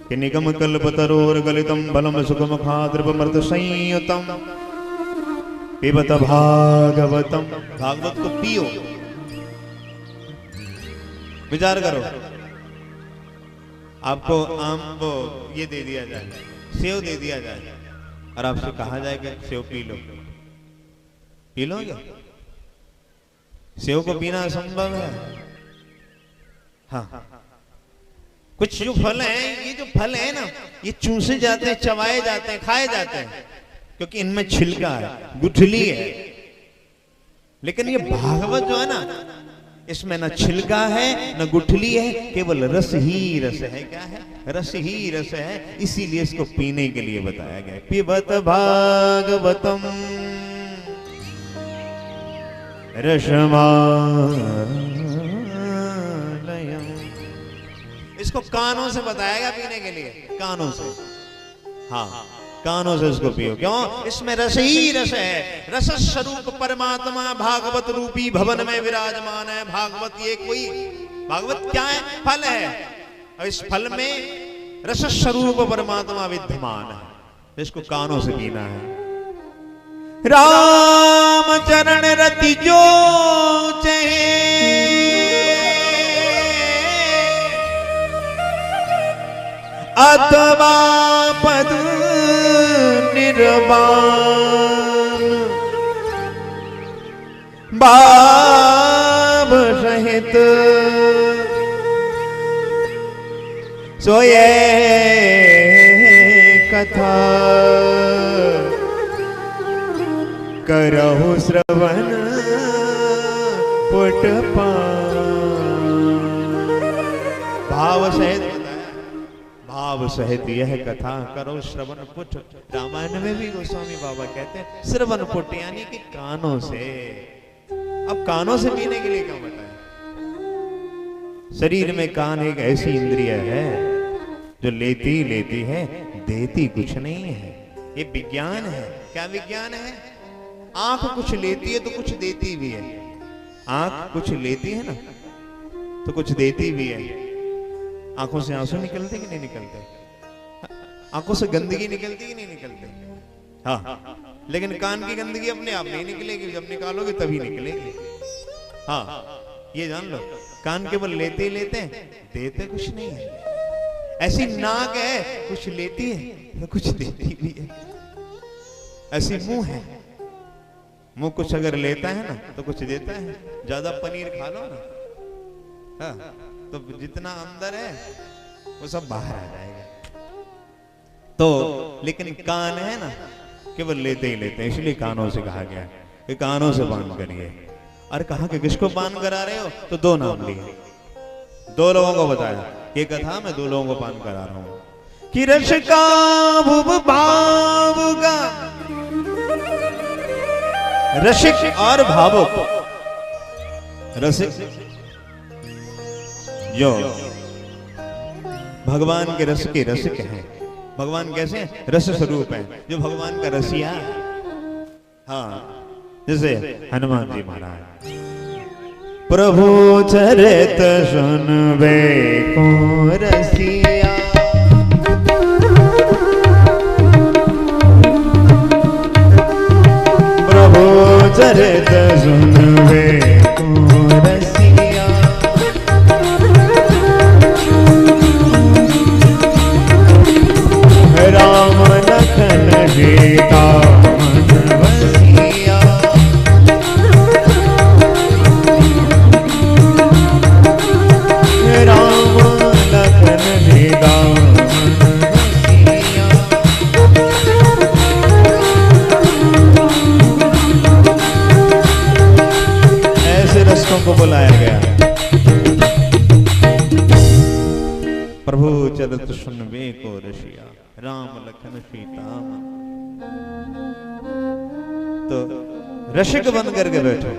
कि निगम कल्पतरोर्गलितं फलं सुगमुखाद्रवमृत संयुतं पिबत भागवतम। भागवत को पियो। विचार करो, आपको आम वो ये दे दिया जाए, सेव दे दिया जाए और आपसे कहा जाए कि सेव पी लो, पी लोगे? सेव को पीना असंभव है। हाँ, कुछ जो फल हैं, ये जो फल है ना, ये चूसे जाते हैं, चबाए जाते हैं, खाए जाते हैं, क्योंकि इनमें छिलका है, गुठली है। लेकिन ये भागवत जो है ना, इसमें न छिलका है न गुठली है, केवल रस ही रस है। क्या है? रस ही रस है। इसीलिए इसको पीने के लिए बताया गया। पिबत भागवतम रसमालयम। इसको कानों से बताया गया पीने के लिए, कानों से। हाँ, कानों से इसको पियो। क्यों? इसमें रस ही रस है। रस स्वरूप परमात्मा भागवत रूपी भवन में विराजमान है। भागवत ये कोई, भागवत क्या है? फल है, और इस फल में रस स्वरूप परमात्मा विद्यमान है। इसको कानों से पीना है। राम चरण रति जो चहे अथवा पद निर्वाण बाब सहित सोये कथा करहु श्रवण पुट भाव सहित, भाव सहित यह कथा करो श्रवण पुट। रामायण में भी गोस्वामी बाबा कहते हैं श्रवण पुट, यानी कि कानों से। अब कानों से पीने के लिए क्या बताएं? शरीर में कान एक ऐसी इंद्रिय है जो लेती लेती है, देती कुछ नहीं है। ये विज्ञान है। क्या विज्ञान है? आंख कुछ लेती है तो कुछ देती भी है। आंख कुछ लेती है ना तो कुछ देती भी है। आंखों से आंसू निकलते कि नहीं निकलते? आंखों से गंदगी निकलती कि नहीं निकलती? हाँ, लेकिन कान की गंदगी अपने आप नहीं निकलेगी, जब निकालोगे तभी निकलेगी। हाँ, ये जान लो, कान केवल लेते ही लेते हैं, देते कुछ नहीं है। ऐसी नाक है, कुछ लेती है तो कुछ देती भी है। ऐसी मुंह है, मुंह कुछ अगर लेता है ना तो कुछ देता है। ज्यादा पनीर खा लो ना, हाँ, तो जितना अंदर है वो सब बाहर आ जाएगा। तो लेकिन कान है ना, केवल लेते ही लेते हैं। इसलिए कानों से कहा गया कि कानों से पान करिए। और कहा कि किसको पान करा रहे हो? तो दो नाम लिए, दो लोगों को बताया। ये कथा मैं दो लोगों को पान करा रहा हूं कि रस का भुव भाव का, रसिक और भावुक। रसिक जो भगवान के रस के रसिक हैं। भगवान कैसे हैं? रस स्वरूप हैं, जो भगवान का रसिया। हाँ, जैसे हनुमान जी महाराज। प्रभु चरित सुनबे को रसिया, प्रभु चरित सुनबे को रसिया, राम लखन सीता मन बसिया, राम लखन सीता मन बसिया। ऐसे रस्तों को बुलाया गया। प्रभु चरित सुनबे को रसिया, राम लखन सीता। तो रसिक बन करके बैठो,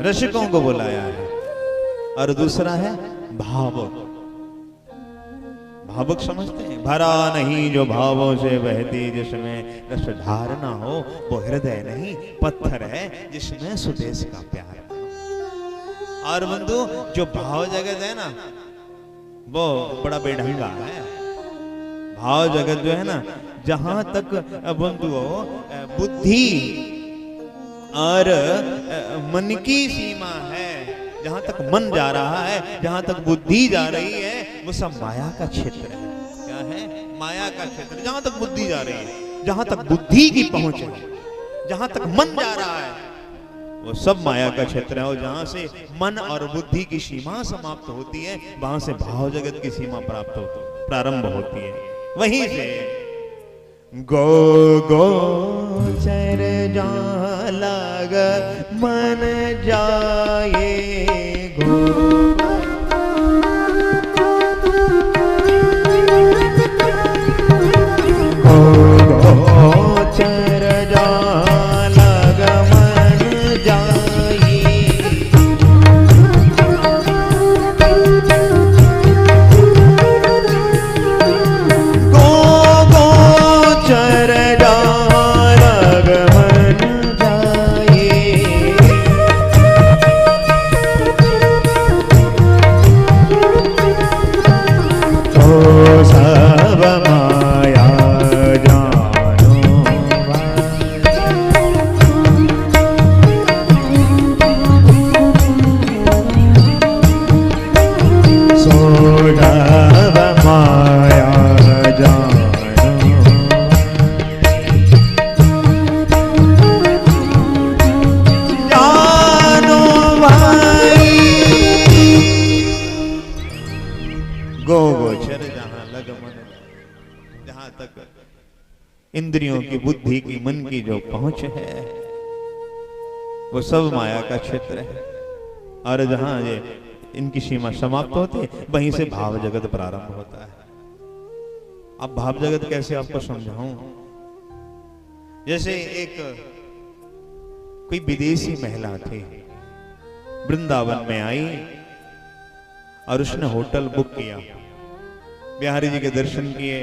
रसिकों को बुलाया है। और दूसरा है भावुक। भावुक समझते हैं? भरा नहीं जो भावों से बहती, जिसमें रस धारना हो, वो हृदय नहीं पत्थर है, जिसमें सुदेश का प्यार। और बंधु, जो भाव जगत है ना, वो बड़ा बेढंगा है। भाव जगत जो है ना, जहां तक बंधुओं बुद्धि और मन की सीमा है, जहां तक मन जा रहा है, जहां तक बुद्धि जा रही है, वो सब माया का क्षेत्र है। क्या है? माया का क्षेत्र। जहां तक बुद्धि जा रही है, जहां तक बुद्धि की पहुंच है, जहां तक मन जा रहा है, वो सब माया का क्षेत्र है। और जहां से मन और बुद्धि की सीमा समाप्त होती है, वहां से भाव जगत की सीमा प्रारंभ होती है। वहीं से गो गो चर जालग मन जाए गो, चर जालग मन जाए, गो गो चर जालग मन जाए, तो सब माया इंद्रियों की, बुद्धि की, मन की जो पहुंच है, वो सब माया का क्षेत्र है। और जहां ये इनकी सीमा समाप्त होती है, वहीं से भाव जगत प्रारंभ होता है। अब भाव जगत कैसे आपको समझाऊं? जैसे एक कोई विदेशी महिला थी, वृंदावन में आई और उसने होटल बुक किया, बिहारी जी के दर्शन किए,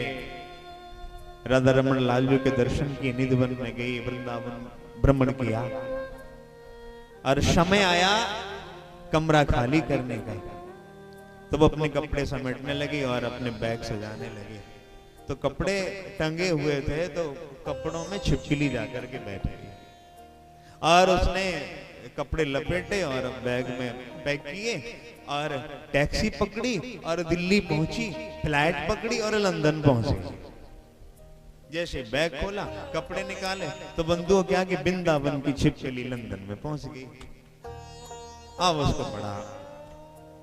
राधा रमन लालजू के दर्शन किए, निधिवन में गई, वृंदावन भ्रमण किया, और समय आया कमरा खाली करने का, तो वो अपने कपड़े समेटने लगी और अपने बैग सजाने लगी। तो कपड़े टंगे हुए थे, तो कपड़ों में छिपकली जाकर के बैठ गई, और उसने कपड़े लपेटे और बैग में पैक किए और टैक्सी पकड़ी और दिल्ली पहुंची, फ्लाइट पकड़ी और लंदन पहुंची। जैसे बैग खोला, कपड़े निकाले, तो बंधुओं क्या कि वृंदावन की छिपकली लंदन में पहुंच गई। अब उसको बड़ा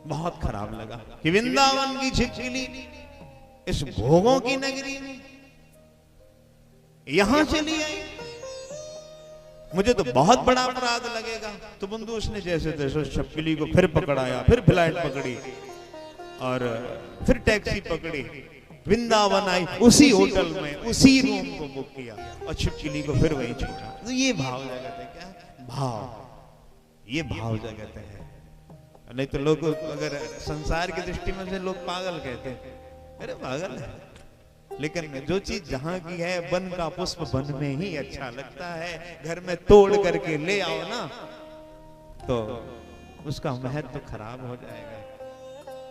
बहुत खराब लगा कि वृंदावन की छिपकली इस भोगों की नगरी में यहां चली आई, मुझे तो बहुत बड़ा अपराध लगेगा। तो बंधु उसने जैसे तैसे छिपकली को फिर पकड़ाया, फिर फ्लाइट पकड़ी और फिर टैक्सी पकड़ी, वृंदावन आई, उसी होटल में उसी रूम को बुक किया और छिपकली को फिर वहीं छोड़ा। तो ये भाव जगत है। क्या भाव? ये भाव जगत है। नहीं तो लोग अगर संसार की दृष्टि में से लोग पागल कहते हैं, अरे पागल है, लेकिन जो चीज जहां की है, वन का पुष्प वन में ही अच्छा लगता है। घर में तोड़ करके ले आओ ना, तो उसका महत्व तो खराब हो जाएगा।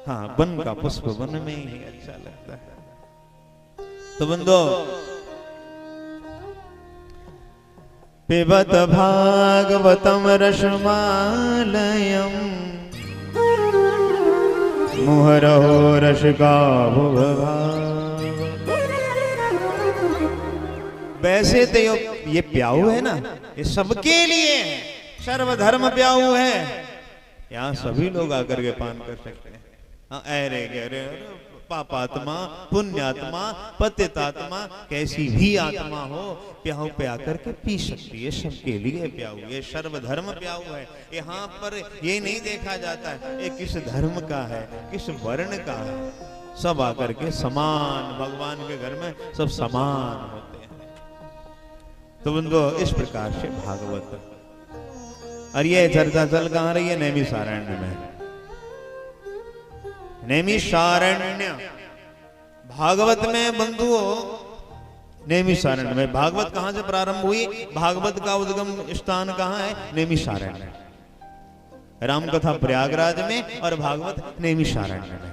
हाँ, वन का पुष्प वन में ही अच्छा लगता है। तो बंदो, पिबत भागवतम रसमालयम मुहरहो रसिका भुभा। वैसे तो ये प्याऊ है ना, ये सबके लिए है, सर्वधर्म प्याऊ है। यहाँ सभी लोग आकर के पान कर सकते हैं। हाँ, अरे गहरे पापात्मा, पुण्यात्मा, पतितात्मा, कैसी भी आत्मा हो, प्याऊ पे आकर के पी सकती है। सबके लिए प्याऊ, ये सर्वधर्म प्याऊ है। यहाँ पर ये नहीं देखा जाता है ये किस धर्म का है, किस वर्ण का है, सब आकर के समान, भगवान के घर में सब समान होते हैं। तो बंधुओं, इस प्रकार से भागवत, और ये चर्चा चल कहाँ रही है? नैमिषारण्य में। नैमिषारण्य भागवत में बंधुओं, नैमिषारण्य में। भागवत कहां से प्रारंभ हुई? भागवत का उद्गम स्थान कहां है? नैमिषारण्य। राम कथा प्रयागराज में और भागवत नैमिषारण्य में।